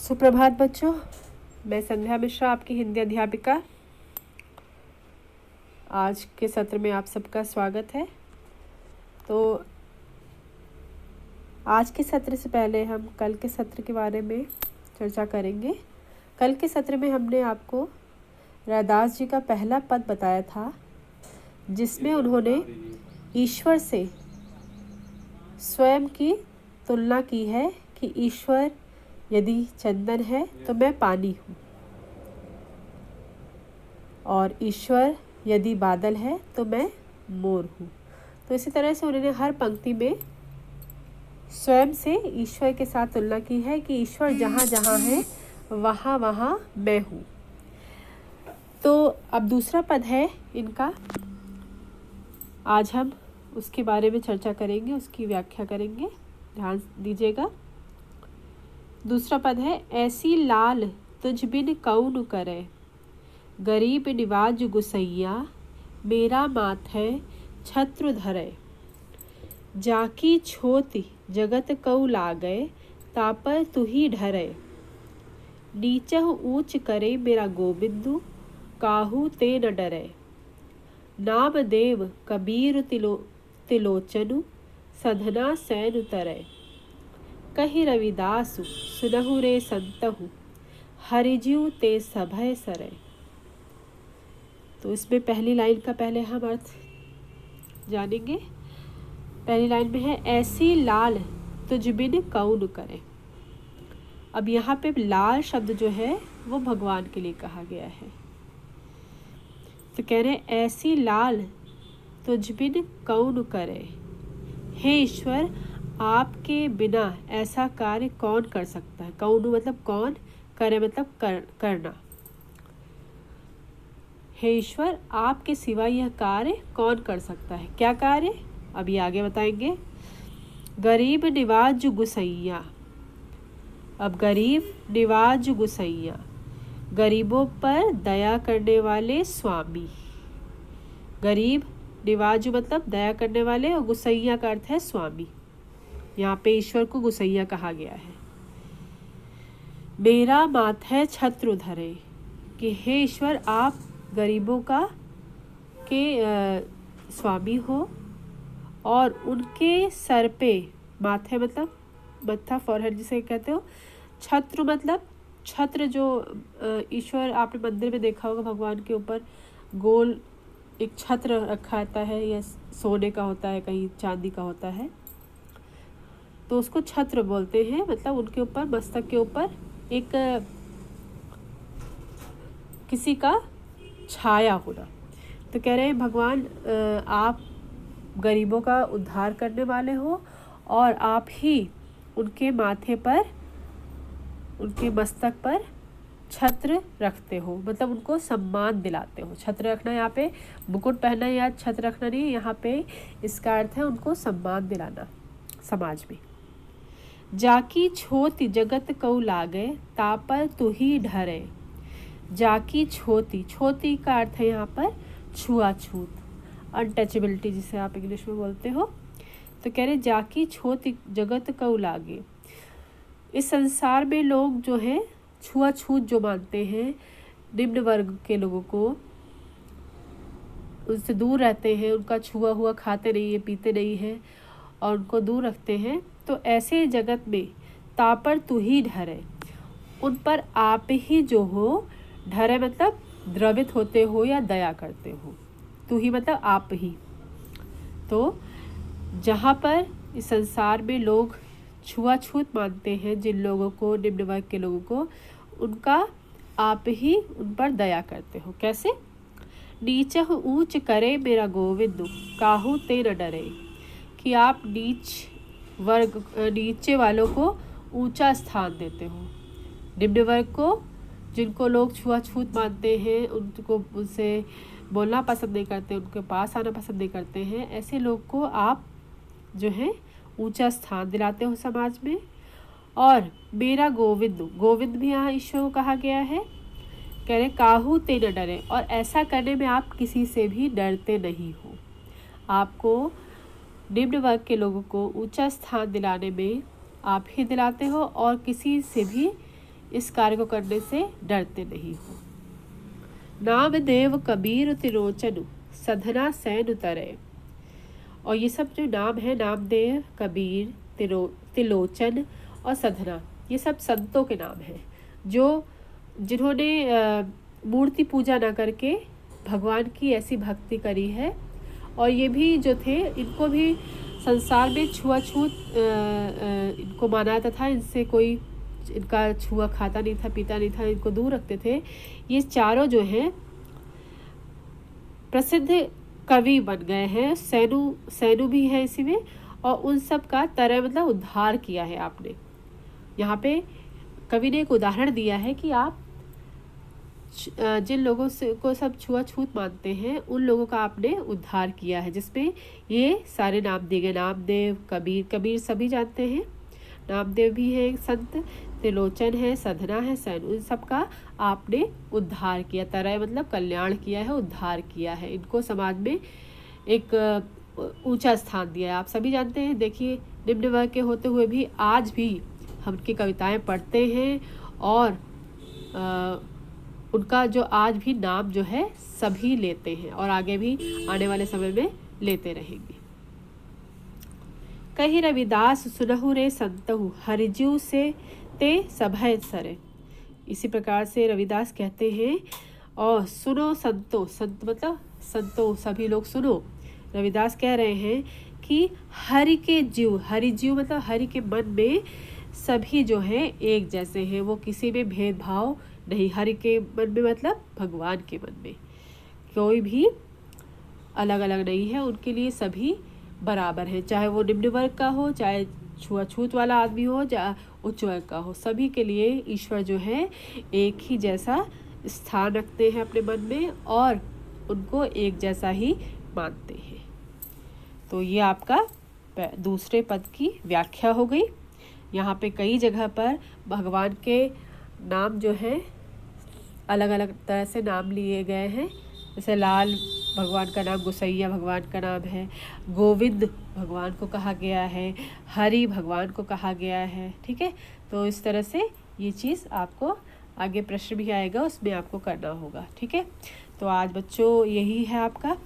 सुप्रभात बच्चों, मैं संध्या मिश्रा आपकी हिंदी अध्यापिका। आज के सत्र में आप सबका स्वागत है। तो आज के सत्र से पहले हम कल के सत्र के बारे में चर्चा करेंगे। कल के सत्र में हमने आपको रैदास जी का पहला पद बताया था, जिसमें उन्होंने ईश्वर से स्वयं की तुलना की है कि ईश्वर यदि चंदन है तो मैं पानी हूँ, और ईश्वर यदि बादल है तो मैं मोर हूँ। तो इसी तरह से उन्होंने हर पंक्ति में स्वयं से ईश्वर के साथ तुलना की है कि ईश्वर जहाँ जहाँ है वहाँ वहाँ मैं हूँ। तो अब दूसरा पद है इनका, आज हम उसके बारे में चर्चा करेंगे, उसकी व्याख्या करेंगे, ध्यान दीजिएगा। दूसरा पद है, ऐसी लाल तुझ बिन कौन करे, गरीब निवाज गुसैया, मेरा माथ है छत्र धरे, जाकी छोती जगत कऊ लागे, तापर तुही ढरे, नीचह ऊंच करे मेरा गोबिंदु, काहू ते न डरे, नाम देव कबीर तिलोचनु, सधना सैन उतरे, कही रविदासु सुनहु रे संतहु, हरिज्यू ते सभय सरे। तो इसमें पहली लाइन का पहले हम अर्थ जानेंगे। पहली लाइन में है, ऐसी लाल तुझ बिन कौन करे। अब यहाँ पे लाल शब्द जो है वो भगवान के लिए कहा गया है। तो कह रहे, ऐसी लाल तुझ बिन कौन करे, हे ईश्वर आपके बिना ऐसा कार्य कौन कर सकता है। कौन मतलब कौन, करे मतलब करना। हे ईश्वर आपके सिवा यह कार्य कौन कर सकता है। क्या कार्य, अभी आगे बताएंगे। गरीब निवाज गुसैया। अब गरीब निवाज गुसैया, गरीबों पर दया करने वाले स्वामी। गरीब निवाज मतलब दया करने वाले, और गुसैया का अर्थ है स्वामी। यहाँ पे ईश्वर को गुसैया कहा गया है। मेरा माथ है छत्र धरे, कि हे ईश्वर आप गरीबों का के स्वामी हो, और उनके सर पे, माथे मतलब मत्था, फॉरहेड जिसे कहते हो। छत्र मतलब छत्र, जो ईश्वर आपने मंदिर में देखा होगा, भगवान के ऊपर गोल एक छत्र रखा आता है, या सोने का होता है, कहीं चांदी का होता है, तो उसको छत्र बोलते हैं। मतलब उनके ऊपर, मस्तक के ऊपर एक किसी का छाया होना। तो कह रहे हैं भगवान आप गरीबों का उद्धार करने वाले हो, और आप ही उनके माथे पर, उनके मस्तक पर छत्र रखते हो, मतलब उनको सम्मान दिलाते हो। छत्र रखना यहाँ पे मुकुट पहनना या छत्र रखना नहीं, यहाँ पे इसका अर्थ है उनको सम्मान दिलाना समाज में। जाकी छोती जगत कऊ लागे, तापर तुही ढरे। जाकी छोती, छोती का अर्थ है यहाँ पर छुआछूत, अनटचेबिलिटी, जिसे आप इंग्लिश में बोलते हो। तो कह रहे, जाकी छोती जगत कऊ लागे। इस संसार में लोग जो है छुआछूत जो मानते हैं, निम्न वर्ग के लोगों को, उनसे दूर रहते हैं, उनका छुआ हुआ खाते नहीं है, पीते नहीं है, और उनको दूर रखते हैं। तो ऐसे जगत में तापर तू ही ढरे, उन पर आप ही जो हो, ढरे मतलब द्रवित होते हो या दया करते हो। तू ही मतलब आप ही। तो जहाँ पर इस संसार में लोग छुआछूत मानते हैं, जिन लोगों को, निम्न वर्ग के लोगों को, उनका आप ही उन पर दया करते हो। कैसे, नीचह ऊंच करे मेरा गोविंद, काहू ते न डरे, कि आप नीचे वालों को ऊंचा स्थान देते हो। निम्न वर्ग को, जिनको लोग छुआछूत मानते हैं, उनको, उनसे बोलना पसंद नहीं करते, उनके पास आना पसंद नहीं करते हैं, ऐसे लोग को आप जो है ऊंचा स्थान दिलाते हो समाज में। और मेरा गोविंद, गोविंद भी यहाँ ईश्वर को कहा गया है। कह रहे, काहू ते न डरे, और ऐसा करने में आप किसी से भी डरते नहीं हो। आपको निम्न वर्ग के लोगों को ऊंचा स्थान दिलाने में आप ही दिलाते हो, और किसी से भी इस कार्य को करने से डरते नहीं हो। नाम देव कबीर तिरोचन सधना सैन उतरे। और ये सब जो नाम है, नामदेव, कबीर, तिलोचन और सधना, ये सब संतों के नाम हैं जो जिन्होंने मूर्ति पूजा ना करके भगवान की ऐसी भक्ति करी है। और ये भी जो थे, इनको भी संसार में छुआछूत इनको माना जाता था, इनसे कोई इनका छुआ खाता नहीं था, पीता नहीं था, इनको दूर रखते थे। ये चारों जो हैं प्रसिद्ध कवि बन गए हैं। सैनु भी है इसी में। और उन सब का तरह मतलब उद्धार किया है आपने। यहाँ पे कवि ने एक उदाहरण दिया है कि आप जिन लोगों से को सब छुआछूत मानते हैं, उन लोगों का आपने उद्धार किया है, जिसमें ये सारे नाम दिए गए। नामदेव, कबीर सभी जानते हैं, नामदेव भी है संत, त्रिलोचन है, सधना है, सैन, उन सब का आपने उद्धार किया। तरह मतलब कल्याण किया है, उद्धार किया है, इनको समाज में एक ऊंचा स्थान दिया है। आप सभी जानते हैं। देखिए, निम्न वर्ग के होते हुए भी आज भी हम उनकी कविताएं पढ़ते हैं और उनका जो आज भी नाम जो है सभी लेते हैं और आगे भी आने वाले समय में लेते रहेंगे। कही रविदास सुनहु रे संतहु हरिजू से ते सभय सरे। इसी प्रकार से रविदास कहते हैं। और सुनो संतो, संत मतलब संतो, सभी लोग सुनो। रविदास कह रहे हैं कि हरि के जीव, हरि जीव मतलब हरि के मन में सभी जो है एक जैसे हैं, वो किसी में भेदभाव नहीं। हरि के मन में मतलब भगवान के मन में कोई भी अलग अलग नहीं है, उनके लिए सभी बराबर हैं। चाहे वो निम्न वर्ग का हो, चाहे छुआछूत वाला आदमी हो, चाहे उच्च वर्ग का हो, सभी के लिए ईश्वर जो है एक ही जैसा स्थान रखते हैं अपने मन में और उनको एक जैसा ही मानते हैं। तो ये आपका दूसरे पद की व्याख्या हो गई। यहाँ पे कई जगह पर भगवान के नाम जो है अलग अलग तरह से नाम लिए गए हैं। जैसे लाल भगवान का नाम, गोसैया भगवान का नाम है, गोविंद भगवान को कहा गया है, हरि भगवान को कहा गया है। ठीक है, तो इस तरह से ये चीज़ आपको आगे प्रश्न भी आएगा, उसमें आपको करना होगा। ठीक है, तो आज बच्चों यही है आपका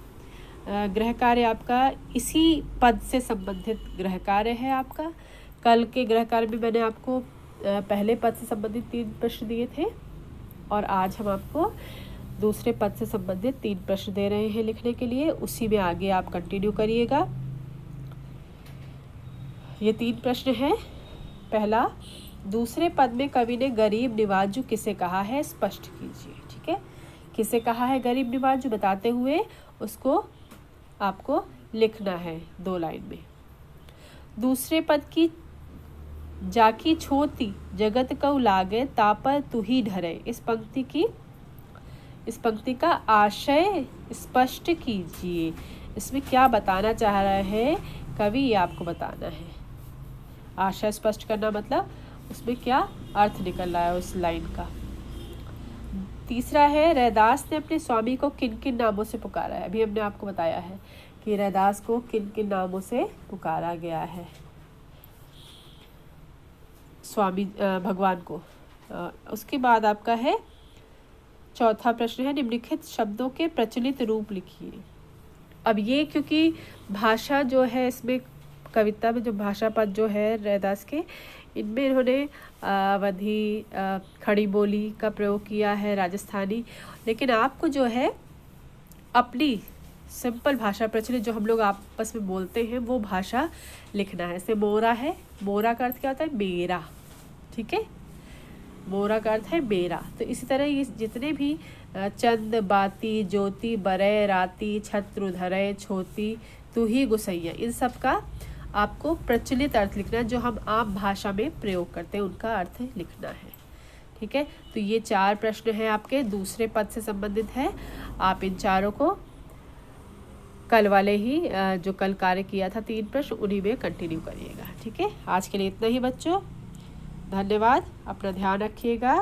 गृह कार्य। आपका इसी पद से संबंधित गृह कार्य है आपका। कल के गृह कार्य में मैंने आपको पहले पद से संबंधित 3 प्रश्न दिए थे और आज हम आपको दूसरे पद से संबंधित 3 प्रश्न दे रहे हैं लिखने के लिए। उसी में आगे आप कंटिन्यू करिएगा। ये 3 प्रश्न हैं। पहला, दूसरे पद में कवि ने गरीब निवाजू किसे कहा है, स्पष्ट कीजिए। ठीक है, किसे कहा है गरीब निवाजू बताते हुए उसको आपको लिखना है 2 लाइन में। दूसरे पद की जाकी छोती जगत कऊ लागे तापर तू ही ढरे। इस पंक्ति का आशय स्पष्ट कीजिए। इसमें क्या बताना चाह रहा है कवि, ये आपको बताना है। आशय स्पष्ट करना मतलब उसमें क्या अर्थ निकल रहा है उस लाइन का। तीसरा है, रैदास ने अपने स्वामी को किन किन नामों से पुकारा है। अभी हमने आपको बताया है कि रैदास को किन किन नामों से पुकारा गया है, स्वामी भगवान को। उसके बाद आपका है चौथा प्रश्न है, निम्नलिखित शब्दों के प्रचलित रूप लिखिए। अब ये क्योंकि भाषा जो है इसमें कविता में जो भाषा पद जो है रैदास के, इनमें इन्होंने अवधी खड़ी बोली का प्रयोग किया है, राजस्थानी। लेकिन आपको जो है अपनी सिंपल भाषा प्रचलित जो हम लोग आपस में बोलते हैं वो भाषा लिखना है। जैसे मोरा है, मोरा का अर्थ क्या होता है, मेरा। ठीक है, मोरा का अर्थ है मेरा। तो इसी तरह ये जितने भी चंद, बाती, ज्योति, बरय, राती, छत्र, धरय, छोती, तू ही, गुसैया, इन सब का आपको प्रचलित अर्थ लिखना है, जो हम आम भाषा में प्रयोग करते हैं उनका अर्थ लिखना है। ठीक है, तो ये 4 प्रश्न हैं आपके, दूसरे पद से संबंधित है। आप इन चारों को कल वाले ही जो कल कार्य किया था 3 प्रश्न, उन्हीं में कंटिन्यू करिएगा। ठीक है, आज के लिए इतना ही बच्चों, धन्यवाद, अपना ध्यान रखिएगा।